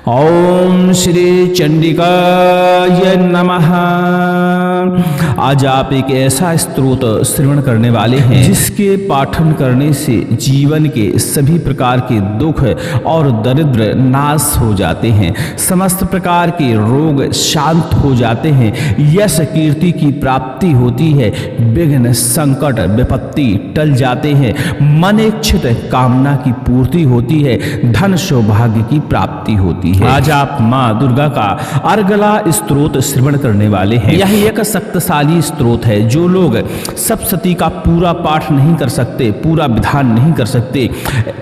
ओम श्री चंडिकाय नमः। आज आप एक ऐसा स्तोत्र श्रवण करने वाले हैं जिसके पाठन करने से जीवन के सभी प्रकार के दुख और दरिद्र नाश हो जाते हैं, समस्त प्रकार के रोग शांत हो जाते हैं, यश कीर्ति की प्राप्ति होती है, विघ्न संकट विपत्ति टल जाते हैं, मन इच्छित कामना की पूर्ति होती है, धन सौभाग्य की प्राप्ति होती है। आज आप माँ दुर्गा का अर्गला स्तोत्र श्रवण करने वाले हैं। यह एक शक्तिशाली स्तोत्र है। जो लोग सप्तशती का पूरा पाठ नहीं कर सकते, पूरा विधान नहीं कर सकते,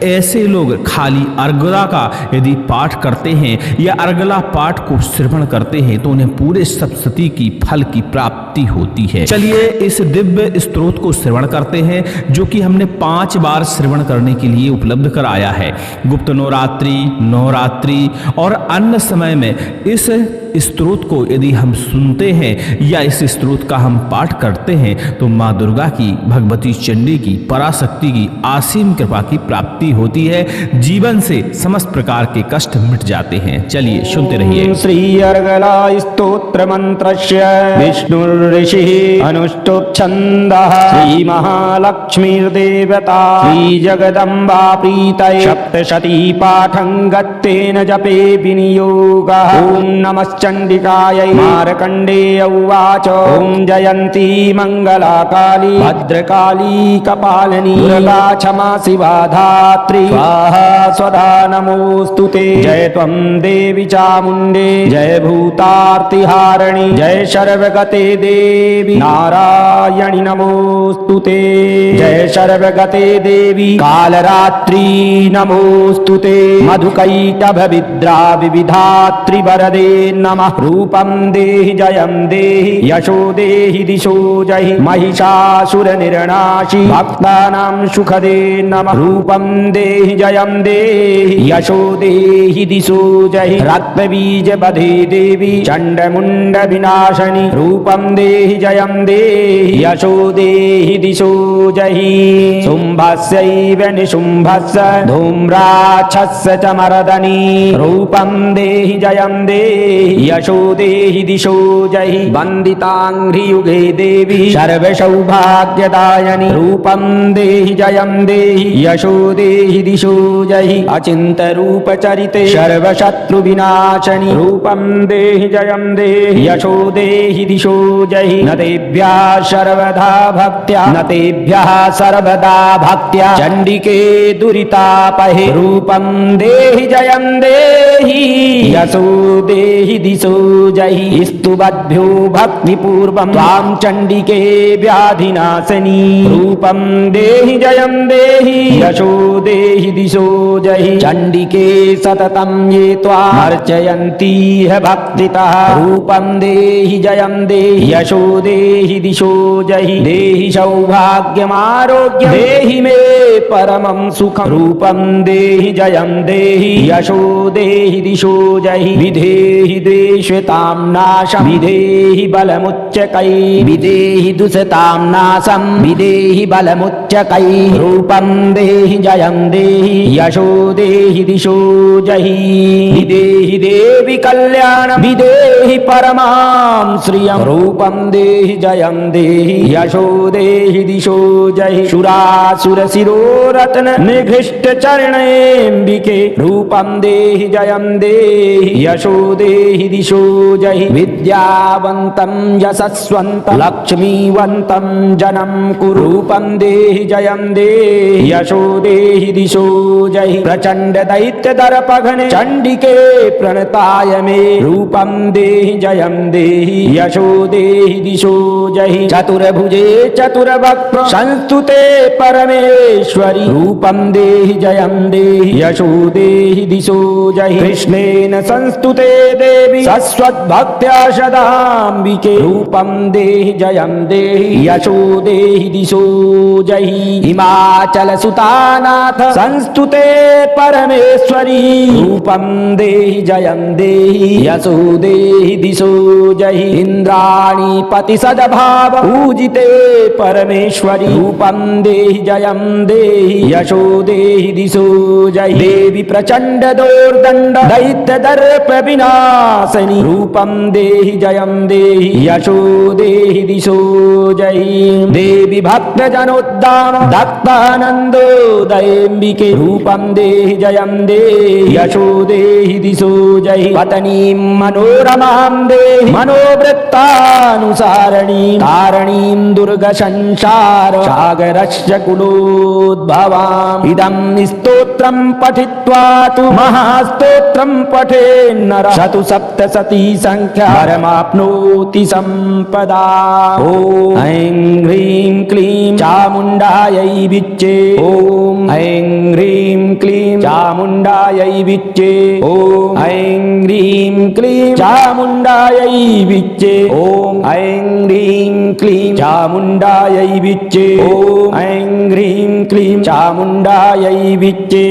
ऐसे लोग खाली अर्गला का यदि पाठ करते हैं या अर्गला पाठ को श्रवण करते हैं तो उन्हें पूरे सप्तशती की फल की प्राप्ति होती है। चलिए इस दिव्य स्तोत्र को श्रवण करते हैं, जो कि हमने 5 बार श्रवण करने के लिए उपलब्ध कराया है। गुप्त नवरात्रि, नवरात्रि और अन्य समय में इस स्तोत्र को यदि हम सुनते हैं या इस स्तोत्र का हम पाठ करते हैं तो माँ दुर्गा की, भगवती चंडी की, पराशक्ति की असीम कृपा की प्राप्ति होती है। जीवन से समस्त प्रकार के कष्ट मिट जाते हैं। चलिए सुनते रहिए। श्री अर्गला स्तोत्र मंत्रस्य विष्णुर्ऋषिः अनुष्टुप् छन्दः श्री महालक्ष्मीर्देवता श्री जगदम्बा प्रीतये सप्तशती पाठं गत्तेन जपे विनियोगः। ओम नमः चंडिकायै। मार्कण्डेय उवाच ओम जयन्ती मंगला काली भद्रकाली कपालिनी दुर्गा क्षमा शिवा धात्री स्वाहा स्वधा नमोस्तुते। जय त्वं देवी चामुण्डे जय भूतार्तिहारिणी जय सर्वगते देवी नारायणि नमोस्तुते। जय सर्वगते देवी कालरात्रि नमोस्तुते। मधुकैटभ विद्रा विविधात्रि वरदे नमः। रूपं देहि जयं देहि यशो देहि दिशो जहि महिषासुर निर्नाशी भक्तानां सुखदे नमः। रूपं देहि जयं देहि यशो देहि दिशो जहि रक्तबीज बधे देवी चण्डमुण्ड विनाशनि। रूपं देहि जयं देहि यशो देहि दिशो जहि शुम्भस्यैव निशुम्भस्य धूम्राक्षस्य च मर्दनि। रूपं देहि जयं देहि यशो देहि दिशो जहि वन्दिताङ्घ्रियुगे देवी सर्वसौभाग्यदायिनी। रूपं देहि जयं देहि यशो देहि दिशो जहि अचिन्त्यरूपचरिते सर्वशत्रुविनाशनि। रूपं देहि जयं देहि यशो देहि दिशो जहि न तेभ्यः सर्वदा भक्त्या न तेभ्यः सर्वदा भक्त्या चण्डिके दुरितापहे। रूपं देहि जयं देहि यशो देहि दिशो जहि स्तुवद्भ्यो भक्तिपूर्वं त्वां चण्डिके व्याधिनाशिनी। रूपं देहि जयं देहि यशो देहि दिशो जहि चण्डिके सततं ये त्वाम् अर्चयन्ति ह भक्तितः। रूपं देहि जयं देहि यशो देहि दिशो जहि देहि सौभाग्यमारोग्यं देहि मे परमं सुखं। रूपं देहि जयं देहि यशो देहि दिशो जहि विधेहि द्वेषतां नाशं विधेहि बलमुच्चकै विधेहि दुष्टां नाशं विधेहि बलमुच्चकै। रूपं देहि जयं देहि यशो देहि दिशो जहि विधेहि देवि कल्याणं विधेहि परमां श्रियं। रूपं देहि जयं देहि यशो देहि दिशो जहि सुरासुर शिरोरत्न निघृष्ट चरणेऽम्बिके। रूपं देहि जयं देहि यशो देहि दिशो जहि विद्यावन्तं यशस्वन्तं लक्ष्मीवन्तं जनं कुरु। रूपं देहि जयं देहि यशो देहि दिशो जहि प्रचण्ड दैत्य दर्पघ्ने चण्डिके प्रणताय मे। रूपं देहि जयं देहि यशो देहि दिशो जहि चतुर्भुजे चतुर्वक्त्र संस्तुते परमेश्वरि। रूपं देहि जयं देहि यशो देहि दिशो जहि कृष्णेन संस्तुते देवी सस्वद्भक्त्या सदाम्बिके। रूपं देहि जयं देहि यशो देहि दिशो जहि हिमाचल सुतानाथ संस्तुते परमेश्वरी। रूपं देहि जयं देहि यशो देहि दिशो जहि इंद्राणी पति सद्भाव पूजिते परमेश्वरी। रूपं देहि जयं देहि यशो देहि दिशो जहि देवी प्रचण्ड दोर्दण्ड दैत्य दर्प विनाशनि रूपं देहि जयं देहि यशो देहि दिशो जहि देवी भक्त जनोद्दाम दत्तानन्दोदयेऽम्बिके रूपं देहि जयं देहि यशो देहि दिशो जहि पत्नीं मनोरमां देहि मनोवृत्तानुसारणीं तारणीं दुर्गसंसार सागरस्य कुलोद्भवाम् इदं स्तोत्रं पठित्वा तु महास्तोत्रं पठेन्नरः शतु सप्तशती संख्या परमाप्नोति सम्पदा ॐ ऐं ह्रीं क्लीं चामुण्डायै विच्चे ॐ ऐं ह्रीं क्लीं चामुण्डायै विच्चे ॐ ऐं ह्रीं क्लीं चामुण्डायै विच्चे ॐ ऐं ह्रीं क्लीं चामुण्डायै विच्चे ॐ ऐं ह्रीं क्लीं चामुण्डायै विच्चे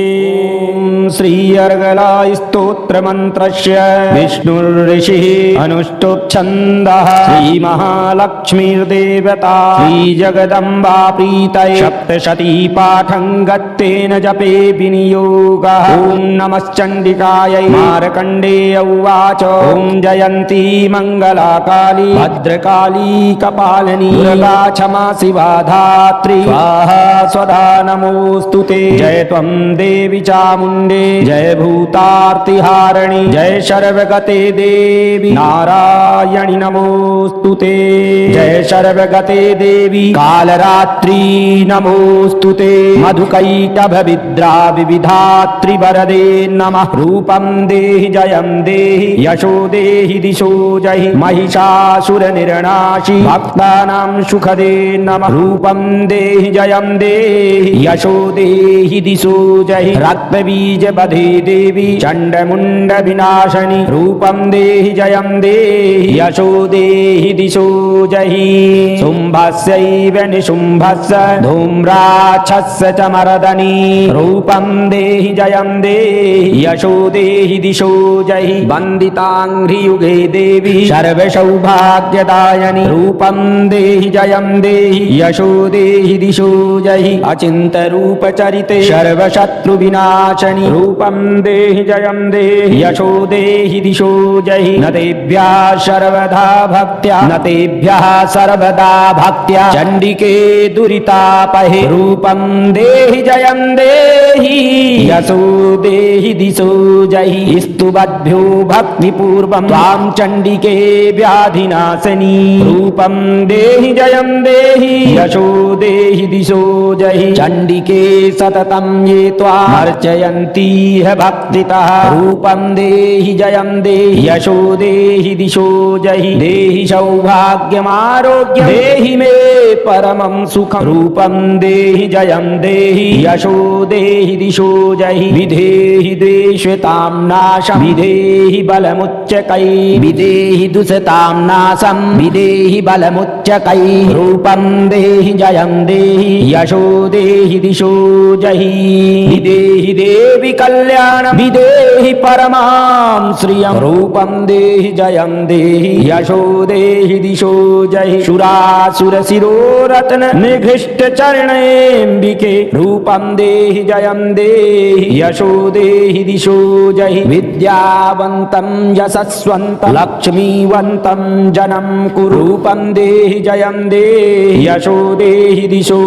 श्री अर्गलाय स्तोत्रमन्त्रस्य विष्णुर्ऋषिः अनुष्टुप् छन्दः श्री महालक्ष्मीर्देवता श्री जगदम्बा प्रीतये सप्तशती पाठं गत्तेन जपे विनियोगः ॐ नमश्चण्डिकायै मार्कण्डेय उवाच ॐ जयन्ती मङ्गला काली भद्रकाली कपालिनी दुर्गा क्षमा शिवा धात्री स्वाहा स्वधा नमोऽस्तुते जय त्वं देवी चामुण्डे जय भूतार्तिहारिणी जय सर्वगते देवी नारायणि नमोऽस्तुते जय सर्वगते देवी कालरात्रि नमोऽस्तुते मधुकैटभविद्रा विविधात्रि वरदे नमः रूपं देहि जयं देहि यशो देहि दिशो जहि महिषासुरनिर्नाशि भक्तानां सुखदे नमः रूपं देहि जयं देहि यशो देहि दिशो जहि रक्तबीज बधे देवी चण्डमुण्ड विनाशनि रूपं देहि जयं देहि यशो देहि दिशो जहि शुम्भस्यैव निशुम्भस्य धूम्राक्षस्य च मर्दनि रूपं देहि जयं देहि यशो देहि दिशो जहि वन्दिताङ्घ्रियुगे देवी सर्वसौभाग्यदायनि रूपं देहि जयं देहि यशो देहि दिशो जहि अचिन्तरूपचरिते सर्वशत्रुविनाशनि रूपं देहि जयं देहि यशो देहि दिशो जहि न तेभ्यः सर्वदा भक्त्या न तेभ्यः सर्वदा भक्त्या चण्डिके दुरितापहे रूपं देहि जयं देहि यशो देहि दिशो जहि स्तुवद्भ्यो भक्तिपूर्वं त्वां चण्डिके व्याधिनाशनी रूपं देहि जयं देहि यशो देहि दिशो जहि चण्डिके सततं ये त्वामर्चयन्ति भक्तितः रूपं देहि जयं देहि यशो देहि दिशो जहि देहि सौभाग्यमारोग्यं देहि मे परमं सुखं रूपं देहि जयं देहि यशो देहि दिशो जहि विधेहि द्वेषतां नाशं विधेहि बलमुच्चकै विधेहि दुषतां नाशं विधेहि बलमुच्चकै रूपं देहि जयं देहि यशो देहि दिशो जहि विदेहि देवी कल्याण विदेहि परमां श्रियं रूपं देहि जयं देहि यशो देहि दिशो जहि सुरासुर शिरोरत्न निघृष्ट चरणेऽम्बिके रूपं देहि जयं देहि यशो देहि दिशो जहि विद्यावन्तं यशस्वन्तं लक्ष्मीवन्तं जनं कुरु रूपं देहि जयं देहि यशो देहि दिशो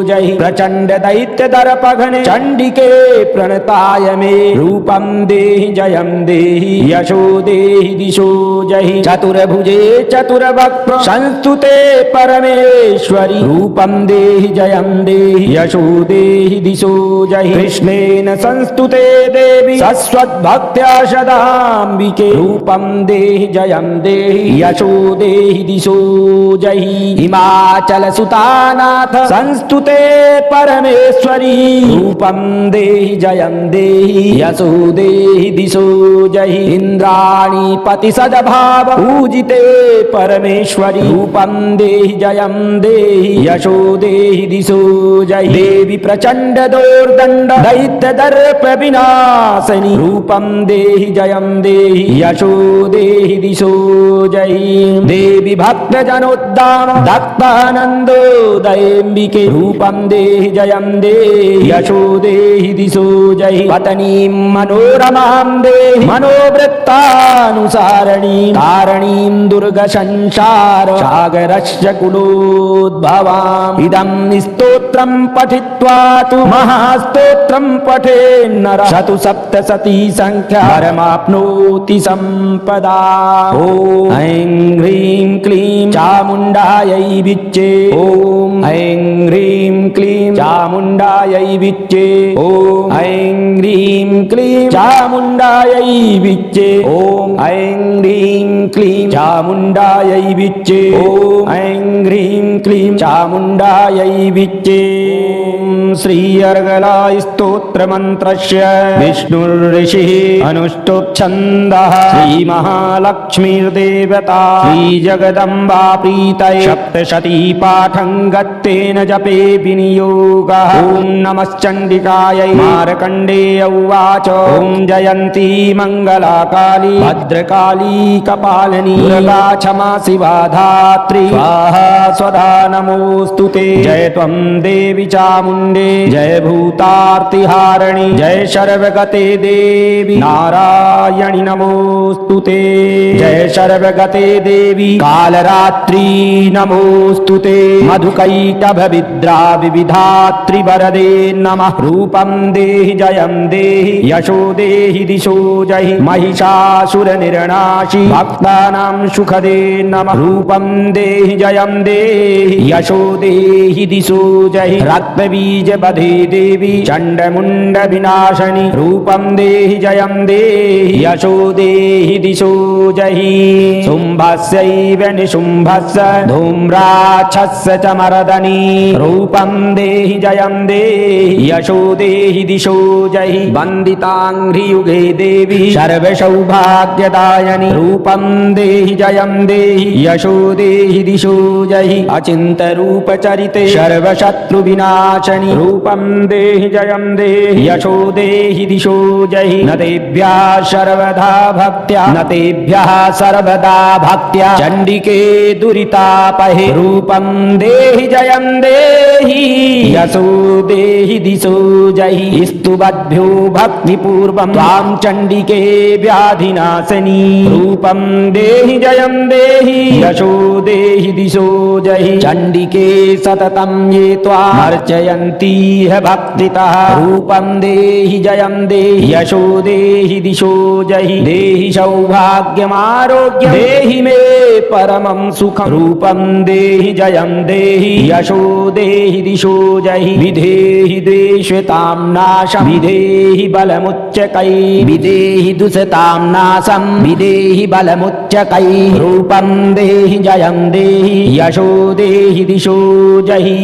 जहि प्रचण्ड दैत्य दर्पघ्ने चण्डिके प्रणताय मे रूपं देहि जयं देहि यशो देहि दिशो जहि चतुर्भुजे चतुर्वक्त्र संस्तुते परमेश्वरि रूपं देहि जयं देहि यशो देहि दिशो जहि कृष्णेन संस्तुते देवी सस्वद्भक्त्या सदाम्बिके रूपं देहि जयं देहि यशो देहि दिशो जहि हिमाचल सुतानाथ संस्तुते परमेश्वरी रूपं देहि जयं देहि यशो देहि दिशो जहि इंद्राणी पति सद्भाव पूजिते परमेश्वरी रूपं देहि जयं देहि यशो देहि दिशो जहि देवी प्रचण्ड दोर्दण्ड दैत्य दर्प विनाशनि रूपं देहि जयं देहि देहि यशो देहि दिशो जहि देवी भक्त जनोद्दाम दत्तानन्दोदयेऽम्बिके रूपं देहि जयं देहि यशो देहि दिशो जहि पत्नीं मनोरमां देहि मनोवृत्तानुसारणीं तारणीं दुर्गसंसार सागरस्य कुलोद्भवाम् इदं स्तोत्रं पठित्वा तु महास्तोत्रं पठेन्नरः शतु सप्तशती संख्या परमाप्नोति सम्पदा ॐ ऐं ह्रीं क्लीं चामुण्डायै विच्चे ॐ ऐं ह्रीं क्लीं चामुण्डायै विच्चे ॐ ऐं ह्रीं क्लीं चामुण्डायै विच्चे ॐ ऐं ह्रीं क्लीं चामुण्डायै विच्चे ॐ ऐं ह्रीं क्लीं चामुण्डायै विच्चे श्री अर्गला स्तोत्रमन्त्रस्य विष्णुर्ऋषिः अनुष्टुप् छन्दः श्री महालक्ष्मीर्देवता श्री जगदम्बा प्रीतये सप्तशती पाठं गत्तेन जपे विनियोगः ॐ नमश्चण्डिकायै मार्कण्डेय उवाच ॐ जयन्ती मङ्गला काली भद्रकाली कपालिनी दुर्गा क्षमा शिवा धात्री स्वाहा स्वधा नमोऽस्तुते जय त्वं देवी चामुण्डे जय भूतार्तिहारिणी जय सर्वगते देवी नारायणि नमोऽस्तुते जय सर्वगते देवी कालरात्रि नमोऽस्तुते मधुकैटभविद्रा विविधात्रि वरदे नमः रूपं देहि जयं देहि यशो देहि दिशो जहि महिषासुरनिर्नाशि भक्तानां सुखदे नमः रूपं देहि जयं देहि यशो देहि दिशो जहि रक्तबीज बधे देवी चण्डमुण्ड विनाशनि रूपं देहि जयं देहि यशो देहि दिशो जहि शुम्भस्यैव निशुम्भस्य धूम्राक्षस्य च मर्दनि रूपं देहि जयं देहि यशो देहि दिशो जहि वन्दिताङ्घ्रियुगे देवी सर्वसौभाग्यदायनि रूपं देहि जयं देहि यशो देहि दिशो जहि अचिन्तरूपचरिते सर्वशत्रुविनाशनि रूपं देहि जयं देहि यशो देहि दिशो जहि न तेभ्यः सर्वदा भक्त्या न तेभ्यः सर्वदा भक्त्या चण्डिके दुरितापहे रूपं देहि जयं देहि यशो देहि दिशो जहि स्तुवद्भ्यो भक्तिपूर्वं त्वां चण्डिके व्याधिनाशनी रूपं देहि जयं देहि यशो देहि दिशो जहि चण्डिके सततं ये त्वामर्चयन्ति भक्तितः रूपं देहि जयं देहि यशो देहि दिशो जहि देहि सौभाग्यमारोग्यं देहि मे परमं सुखं रूपं देहि जयं देहि यशो देहि दिशो जहि विधेहि द्वेषतां नाशं विधेहि बलमुच्चकै विधेहि दुष्टां नाशं विधेहि बलमुच्चकै रूपं देहि जयं देहि यशो देहि दिशो जहि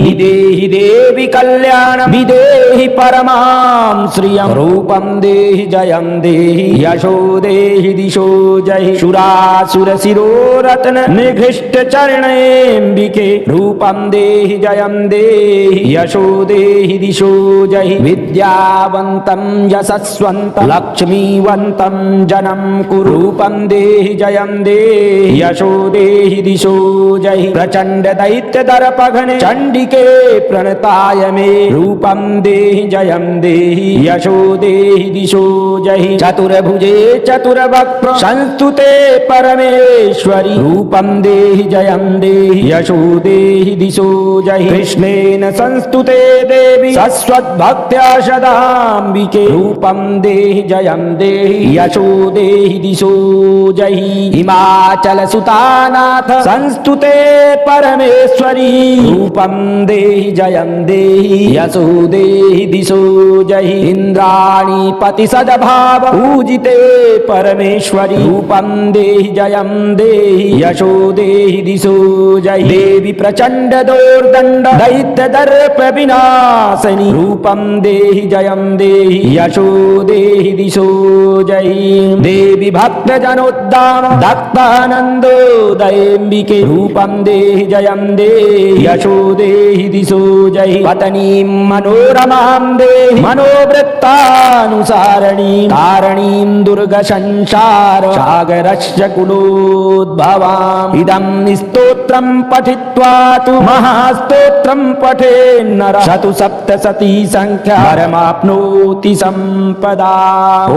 विधेहि देवि कल्याणं विधेहि परमां श्रियं रूपं देहि जयं देहि यशो देहि दिशो जहि सुरासुरशिरोरत्न निघृष्ट चरणेऽम्बिके रूपं देहि जयं देहि यशो देहि दिशो जहि विद्यावन्तं यशस्वन्तं लक्ष्मीवन्तं जनं कुरु रूपं देहि जयं देहि यशो देहि दिशो जहि प्रचण्ड दैत्य दर्पघ्ने चण्डिके प्रणताय मे रूपं देहि जयं देहि यशो देहि दिशो जहि चतुर्भुजे चतुर्वक्त्र संस्तुते परमेश्वरि रूपं देहि जयं देहि यशो देहि दिशो जहि कृष्णेन संस्तुते देवी सस्वद्भक्त्या सदाम्बिके रूपं देहि जयं देहि यशो देहि दिशो जहि हिमाचलसुतानाथ संस्तुते परमेश्वरि रूपं देहि जयं देहि यशो देहि दिशो जहि इन्द्राणीपति सद्भाव पूजिते परमेश्वरि रूपं देहि जयं देहि देहि यशो देहि दिशो जहि देवी प्रचंड दोर्दंड दैत्य दर्प विनाशनि रूपं देहि जयं देहि यशो देहि दिशो जहि देवी भक्त जनोद्दाम दत्तानंदो दयेम्बिके रूपं देहि जयं देहि यशो देहि दिशो जहि पत्नीं मनोरमां देहि मनोवृत्तानुसारणीं कारणीं दुर्ग संसार सागरस्य कुलोद्भवाम् इदं स्तोत्रं पठित्वा तु महास्तोत्रं पठेन्नरः शतु सप्तशती संख्या परमाप्नोति सम्पदा ॐ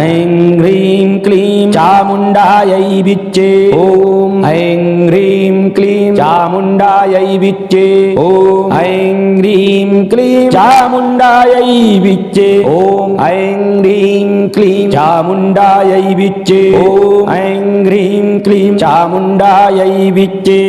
ऐं ह्रीं क्लीं चामुण्डायै विच्चे ॐ ऐं ह्रीं क्लीं चामुण्डायै विच्चे ॐ ऐं ह्रीं क्लीं चामुण्डायै विच्चे ॐ ऐं ह्रीं क्लीं चामुण्डायै विच्चे ॐ ऐं ह्रीं क्लीं चामुण्डायै विच्चे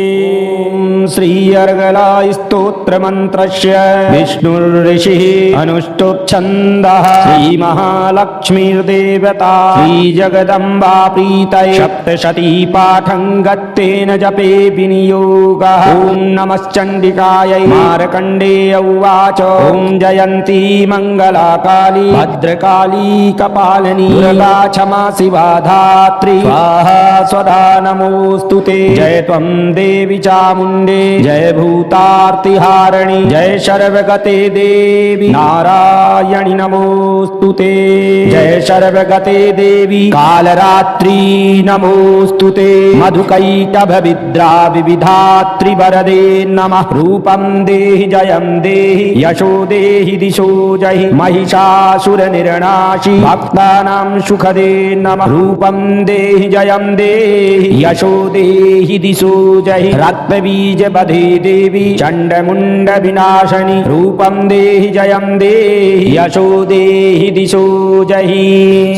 श्री अर्गला स्तोत्रमन्त्रस्य विष्णुर्ऋषिः अनुष्टुप्छन्दः श्री महालक्ष्मीर्देवता श्री जगदम्बा प्रीतये सप्तशती पाठं गत्तेन जपे विनियोगः ॐ नमश्चण्डिकायै मार्कण्डेय उवाच ॐ जयन्ती मङ्गला काली भद्रकाली कपालिनी दुर्गा क्षमा शिवा धात्री स्वाहा स्वधा नमोऽस्तुते जय त्वं देवी चामुण्डे जय भूतार्तिहारिणी जय सर्वगते देवी नारायणि नमोऽस्तुते जय सर्वगते देवी कालरात्रि नमोऽस्तुते मधुकैटभ विद्रा विविधात्रि वरदे नमः रूपं देहि जयं देहि यशो देहि दिशो जहि महिषासुर निर्नाशी भक्तानां सुखदे नमः रूपं देहि जयं देहि यशो देहि दिशो जहि रक्तबीज बधे देवी चण्डमुण्ड विनाशनि रूपं देहि जयं देहि यशो देहि दिशो जहि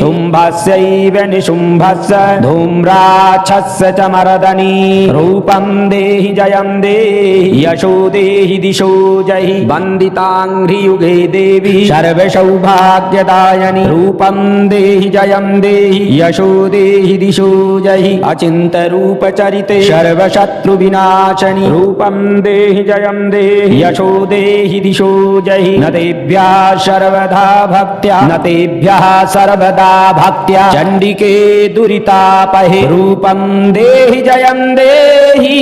शुम्भस्यैव निशुम्भस्य धूम्राक्षस्य च मर्दनि रूपं देहि जयं देहि यशो देहि दिशो जहि वन्दिताङ्घ्रियुगे देवी सर्वसौभाग्यदायनि रूपं देहि जयं देहि यशो देहि दिशो जहि अचिन्त्यरूपचरिते सर्वशत्रुविनाशनि रूपं देहि जयं देहि यशो देहि दिशो जहि न तेभ्यः सर्वदा भक्त्या न तेभ्यः सर्वदा भक्त्या चण्डिके दुरितापहे रूपं देहि जयं देहि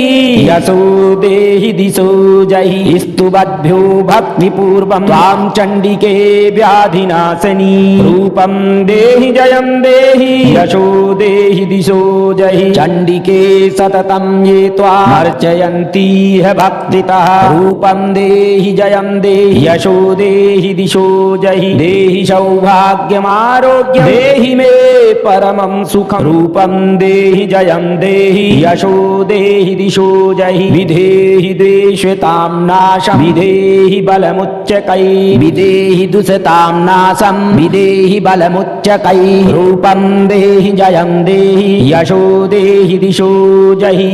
यशो देहि दिशो जहि स्तुवद्भ्यो भक्तिपूर्वं त्वां चण्डिके व्याधिनाशनी रूपं देहि जयं देहि यशो देहि दिशो जहि चण्डिके सततं ये त्वामर्चयन्ति भक्तितः रूपं देहि जयं देहि यशो देहि दिशो जहि देहि सौभाग्यमारोग्यं देहि मे परमं सुखं रूपं देहि जयं देहि यशो देहि दिशो जहि विधेहि द्वेषतां नाशं विधेहि बलमुच्चकै विधेहि दुषतां नाशं विधेहि बलमुच्चकै रूपं देहि जयं देहि यशो देहि दिशो जहि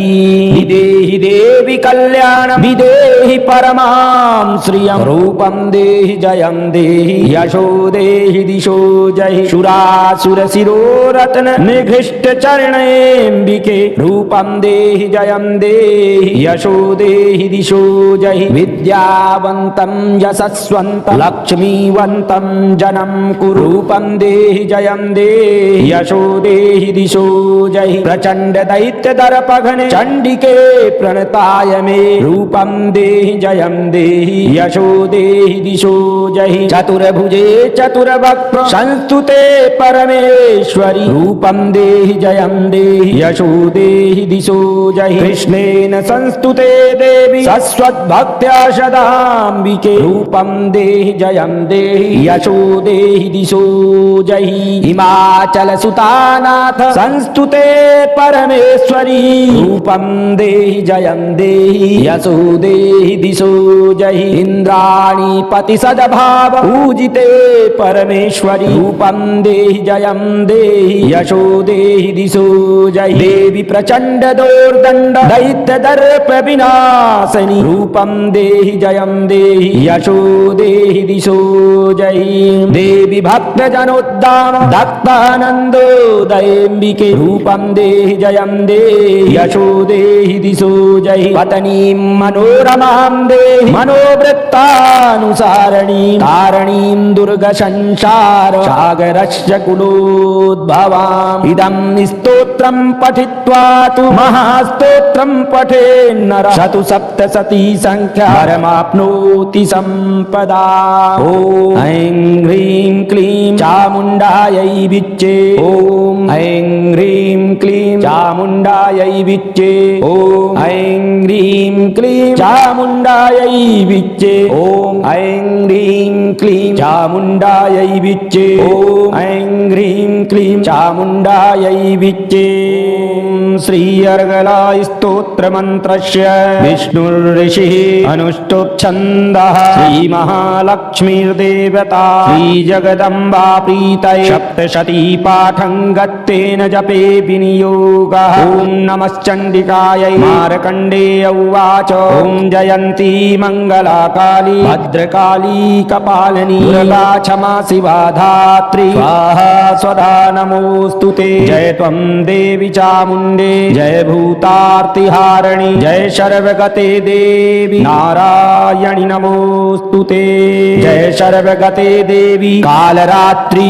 विधेहि देवि कल्याणं विधेहि परमां श्रियं रूपं देहि जयं देहि यशो देहि दिशो जहि सुरासुरशिरोरत्न निघृष्ट चरणेऽम्बिके रूपं देहि जयं देहि यशो देहि दिशो जहि विद्यावन्तं यशस्वन्तं लक्ष्मीवन्तं जनं कुरु रूपं देहि जयं देहि यशो देहि दिशो जहि प्रचण्ड दैत्य दर्पघ्ने चण्डिके प्रणताय मे रूपं देहि जयं देहि यशो देहि दिशो जहि चतुर्भुजे चतुर्वक्त्र संस्तुते परमेश्वरि रूपं देहि जयं देहि यशो देहि दिशो जहि कृष्णेन संस्तुते देवी सस्वद्भक्त्या सदाम्बिके रूपं देहि जयं देहि यशो देहि दिशो जहि हिमाचल सुतानाथ संस्तुते परमेश्वरी रूपं देहि जयं देहि यशो देहि दिशो जहि इंद्राणी पति सद्भाव पूजिते परमेश्वरी रूपं देहि जयं देहि यशो देहि दिशो जहि देवी प्रचण्ड दोर्दण्ड दैत्य दर्प विनाशनि रूपं देहि जयं देहि यशो देहि दिशो जहि देवी भक्त जनोद्दाम दत्तानन्दो दयेम्बिके रूपं देहि जयं देहि यशो देहि दिशो जहि पत्नीं मनोरमां देहि मनोवृत्तानुसारणीं तारणीं दुर्गसंसार सागरस्य कुलोद्भवाम् इदं स्तोत्रं पठित्वा तु महास्तोत्रं पठेन्नरः शतु सप्तशती संख्या परमाप्नोति सम्पदा। ॐ ऐं ह्रीं क्लीं चामुण्डायै विच्चे ॐ ऐं ह्रीं क्लीं चामुण्डायै विच्चे ॐ ऐं ह्रीं क्लीं चामुण्डायै विच्चे ॐ ऐं ह्रीं क्लीं चामुण्डायै विच्चे ॐ ऐं ह्रीं क्लीं चामुण्डायै विच्चे। श्री अर्गला स्तोत्रमन्त्रस्य विष्णुर्ऋषिः अनुष्टुप् छन्दः श्री महालक्ष्मीर्देवता श्री जगदम्बा प्रीतये सप्तशती पाठं गत्तेन जपे विनियोगः। ॐ नमश्चण्डिकायै मार्कण्डेय उवाच ॐ जयन्ती मङ्गला काली भद्रकाली कपालिनी दुर्गा क्षमा शिवा धात्री स्वाहा स्वधा नमोऽस्तुते। जय त्वं देवी चामुण्डे जय भूतार्तिहारिणी जय सर्वगते देवी नारायणि नमोऽस्तुते। जय सर्वगते देवी कालरात्रि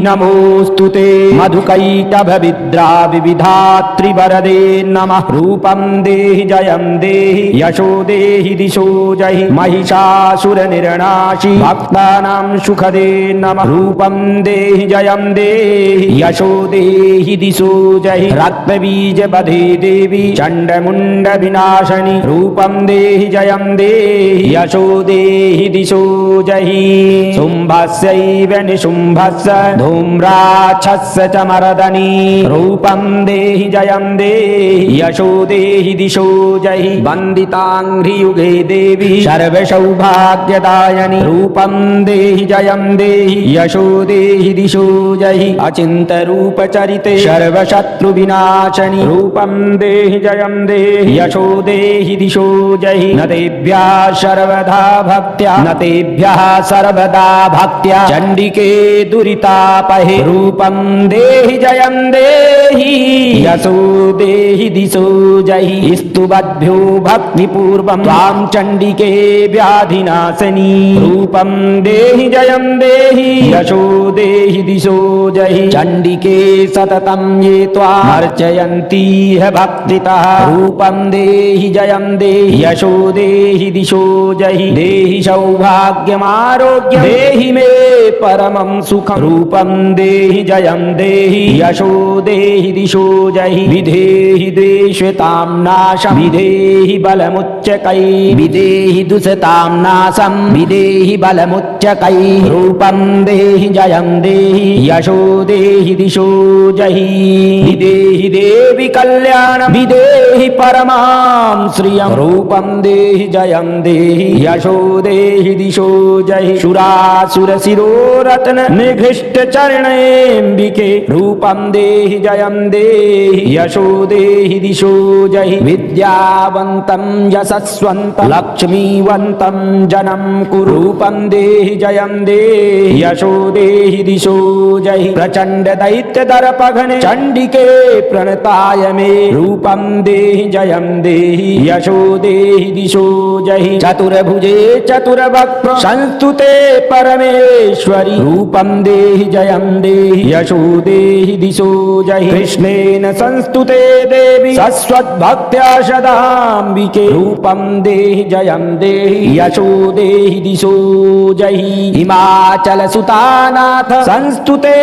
नमोऽस्तुते। मधुकैटभविद्रा विविधात्रि वरदे नमः। रूपं देहि जयं देहि यशो देहि दिशो जहि महिषासुरनिर्नाशि भक्तानां सुखदे नमः। रूपं देहि जयं देहि यशो देहि दिशो जहि रक्तबीज बधे देवी चण्डमुण्ड विनाशनि। रूपं देहि जयं देहि यशो देहि दिशो जहि शुम्भस्यैव निशुम्भस्य धूम्राक्षस्य च मर्दनि। रूपं देहि जयं देहि यशो देहि दिशो जहि वन्दिताङ्घ्रियुगे देवी सर्वसौभाग्यदायनि। रूपं देहि जयं देहि यशो देहि दिशो जहि अचिन्त्यरूपचरिते सर्वशत्रुविनाशनि। रूपं देहि जयं देहि यशो देहि दिशो जहि न तेभ्यः सर्वदा भक्त्या न तेभ्यः सर्वदा भक्त्या चण्डिके दुरितापहे। रूपं देहि जयं देहि यशो देहि दिशो जहि स्तुवद्भ्यो भक्तिपूर्वं त्वां चण्डिके व्याधिनाशनी। रूपं देहि जयं देहि यशो देहि दिशो जहि चण्डिके सततं ये त्वामर्चयन्ति भक्तितः। रूपं देहि जयं देहि यशो देहि दिशो जहि देहि सौभाग्यमारोग्यं देहि मे परमं सुखं। रूपं देहि जयं देहि यशो देहि दिशो जहि विधेहि द्वेषतां नाशं विधेहि बलमुच्चकै विधेहि दुष्टां नाशं विधेहि बलमुच्चकै। रूपं देहि जयं देहि यशो देहि दिशो जहि विधेहि देवि कल्याणं विधेहि परमां श्रियं। रूपं देहि जयं देहि यशो देहि दिशो जहि सुरासुरशिरोरत्न निघृष्ट चरणेऽम्बिके। रूपं देहि जयं देहि यशो देहि दिशो जहि विद्यावन्तं यशस्वन्तं लक्ष्मीवन्तं जनं कुरु। रूपं देहि जयं देहि यशो देहि दिशो जहि प्रचण्ड दैत्य दर्पघ्ने चण्डिके प्रणताय मे। रूपं देहि जयं देहि यशो देहि दिशो जहि चतुर्भुजे चतुर्वक्त्र संस्तुते परमेश्वरि। रूपं देहि जयं देहि यशो देहि दिशो जहि कृष्णेन संस्तुते देवी सस्वद्भक्त्या सदाम्बिके। रूपं देहि जयं देहि यशो देहि दिशो जहि हिमाचलसुतानाथ संस्तुते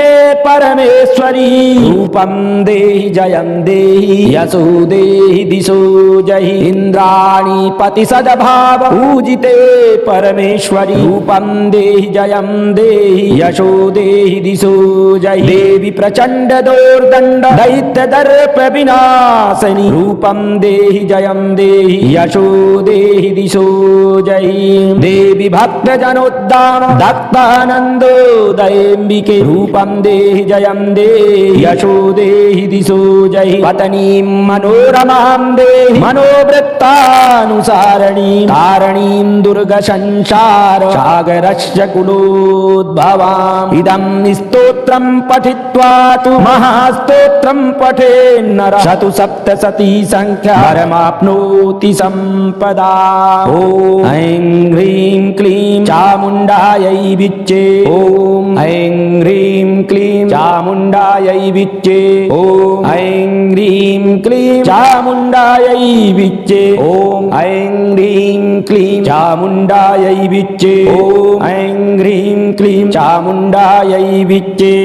परमेश्वरि। रूपं देहि जयं देहि यशो देहि दिशो जहि इन्द्राणीपति सद्भाव पूजिते परमेश्वरि। रूपं देहि जयं देहि यशो देहि दिशो जहि देवी प्रचण्ड दोर्दण्ड दैत्य दर्प विनाशिनी। रूपं देहि जयं देहि यशो देहि दिशो जहि देवी भक्तजनोद्दाम दत्तानन्दोदयेऽम्बिके। रूपं देहि जयं देहि यशो देहि दिशो जहि पत्नीं मनोरमां देहि मनोवृत्तानुसारणीं तारणीं दुर्गसंसार सागरस्य कुलोद्भवाम्। इदं स्तोत्रं पठित्वा तु महास्तोत्रं पठे नरः शतु सप्तशती संख्या परमाप्नोति संपदा। ॐ ऐं ह्रीं क्लीं चामुण्डायै विच्चे। ॐ ऐं ह्रीं क्लीं चामुण्डायै विच्चे। ॐ ऐं ह्रीं क्लीं चामुण्डायै विच्चे। ॐ ऐं ह्रीं क्लीं चामुण्डायै विच्चे। ॐ ऐं ह्रीं क्लीं चामुण्डायै विच्चे।